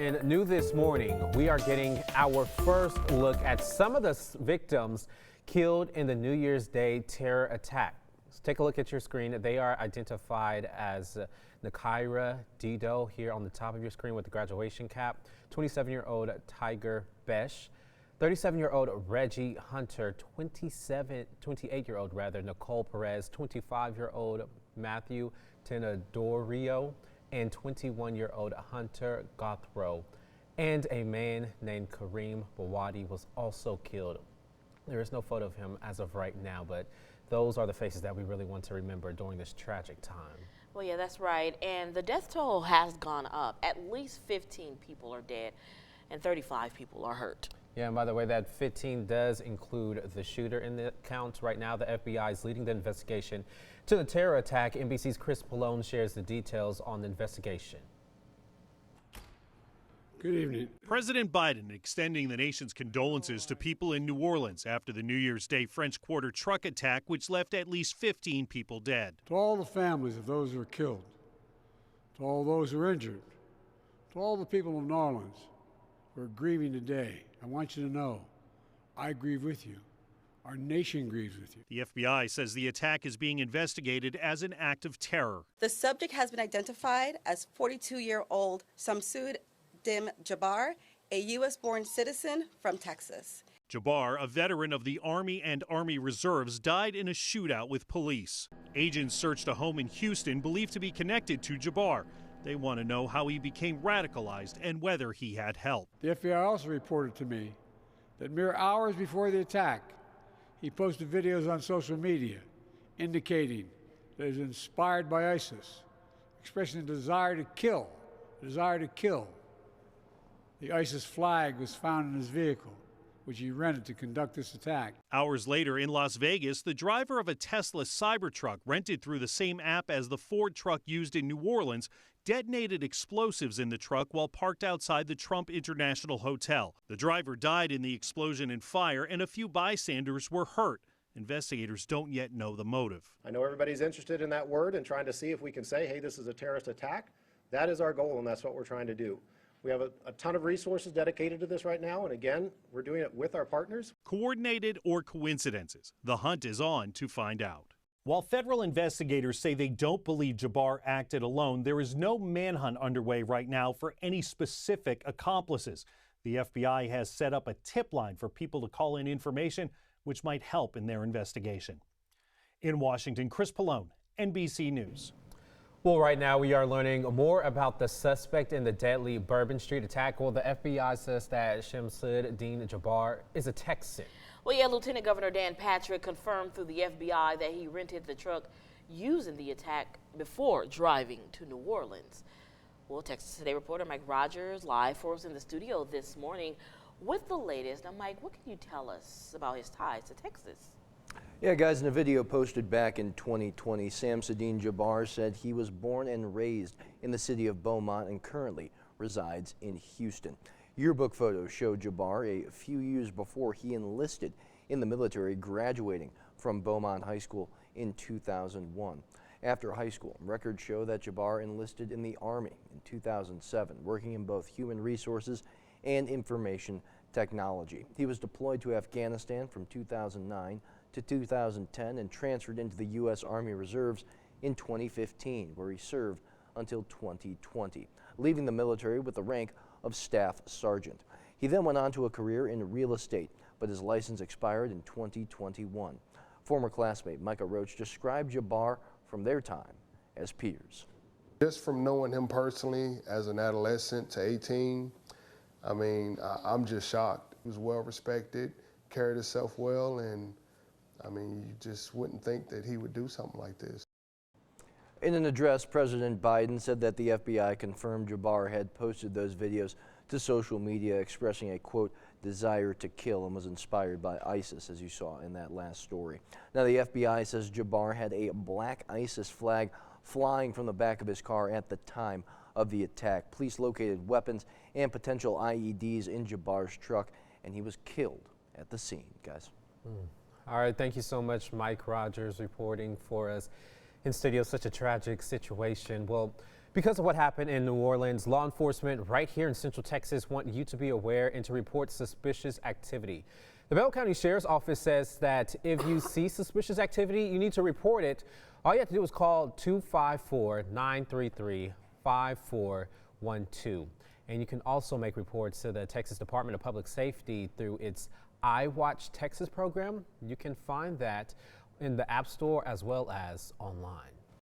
And new this morning, we are getting our first look at some of the victims killed in the New Year's Day terror attack. So take a look at your screen. They are identified as Nakaira Dido here on the top of your screen with the graduation cap, 27-year-old Tiger Besh, 37-year-old Reggie Hunter, 28-year-old Nicole Perez, 25-year-old Matthew Tenedorio, and 21-year-old Hunter Gothrow, and a man named Kareem Bawadi was also killed. There is no photo of him as of right now, but those are the faces that we really want to remember during this tragic time. Well, yeah, that's right. And the death toll has gone up. At least 15 people are dead and 35 people are hurt. Yeah, and by the way, that 15 does include the shooter in the count. Right now, the FBI is leading the investigation to the terror attack. NBC's Chris Pallone shares the details on the investigation. Good evening. President Biden extending the nation's condolences to people in New Orleans after the New Year's Day French Quarter truck attack, which left at least 15 people dead. To all the families of those who were killed, to all those who are injured, to all the people of New Orleans who are grieving today, I want you to know, I grieve with you. Our nation grieves with you. The FBI says the attack is being investigated as an act of terror. The subject has been identified as 42-year-old Samsud Dim Jabbar, a U.S.-born citizen from Texas. Jabbar, a veteran of the Army and Army Reserves, died in a shootout with police. Agents searched a home in Houston believed to be connected to Jabbar. They want to know how he became radicalized and whether he had help. The FBI also reported to me that mere hours before the attack, he posted videos on social media indicating that he was inspired by ISIS, expressing a desire to kill, The ISIS flag was found in his vehicle, which he rented to conduct this attack. Hours later in Las Vegas, the driver of a Tesla Cybertruck rented through the same app as the Ford truck used in New Orleans detonated explosives in the truck while parked outside the Trump International Hotel. The driver died in the explosion and fire, and a few bystanders were hurt. Investigators don't yet know the motive. I know everybody's interested in that word and trying to see if we can say, hey, this is a terrorist attack. That is our goal, and that's what we're trying to do. We have a ton of resources dedicated to this right now, and again, we're doing it with our partners. Coordinated or coincidences? The hunt is on to find out. While federal investigators say they don't believe Jabbar acted alone, there is no manhunt underway right now for any specific accomplices. The FBI has set up a tip line for people to call in information which might help in their investigation. In Washington, Chris Pallone, NBC News. Well, right now we are learning more about the suspect in the deadly Bourbon Street attack. Well, the FBI says that Shamsud Dean Jabbar is a Texan. Well, yeah, Lieutenant Governor Dan Patrick confirmed through the FBI that he rented the truck used in the attack before driving to New Orleans. Well, Texas Today reporter Mike Rogers live for us in the studio this morning with the latest. Now, Mike, what can you tell us about his ties to Texas? Yeah, guys, in a video posted back in 2020, Shamsuddin Jabbar said he was born and raised in the city of Beaumont and currently resides in Houston. Yearbook photos show Jabbar a few years before he enlisted in the military, graduating from Beaumont High School in 2001. After high school, records show that Jabbar enlisted in the Army in 2007, working in both human resources and information technology. He was deployed to Afghanistan from 2009 to 2010 and transferred into the U.S. Army Reserves in 2015, where he served until 2020, leaving the military with the rank of Staff Sergeant. He then went on to a career in real estate, but his license expired in 2021. Former classmate Micah Roach described Jabbar from their time as peers. Just from knowing him personally as an adolescent to 18, I mean, I'm just shocked. He was well respected, carried himself well, and I mean, you just wouldn't think that he would do something like this. In an address, President Biden said that the FBI confirmed Jabbar had posted those videos to social media expressing a, quote, desire to kill and was inspired by ISIS, as you saw in that last story. Now, the FBI says Jabbar had a black ISIS flag flying from the back of his car at the time of the attack. Police located weapons and potential IEDs in Jabbar's truck, and he was killed at the scene, guys. All right, thank you so much, Mike Rogers, reporting for us in studio. Such a tragic situation. Well, Because of what happened in New Orleans, law enforcement right here in Central Texas want you to be aware and to report suspicious activity. The Bell County Sheriff's Office says that if you see suspicious activity, you need to report it. All you have to do is call 254-933-5412. And you can also make reports to the Texas Department of Public Safety through its iWatch Texas program. You can find that in the App Store as well as online.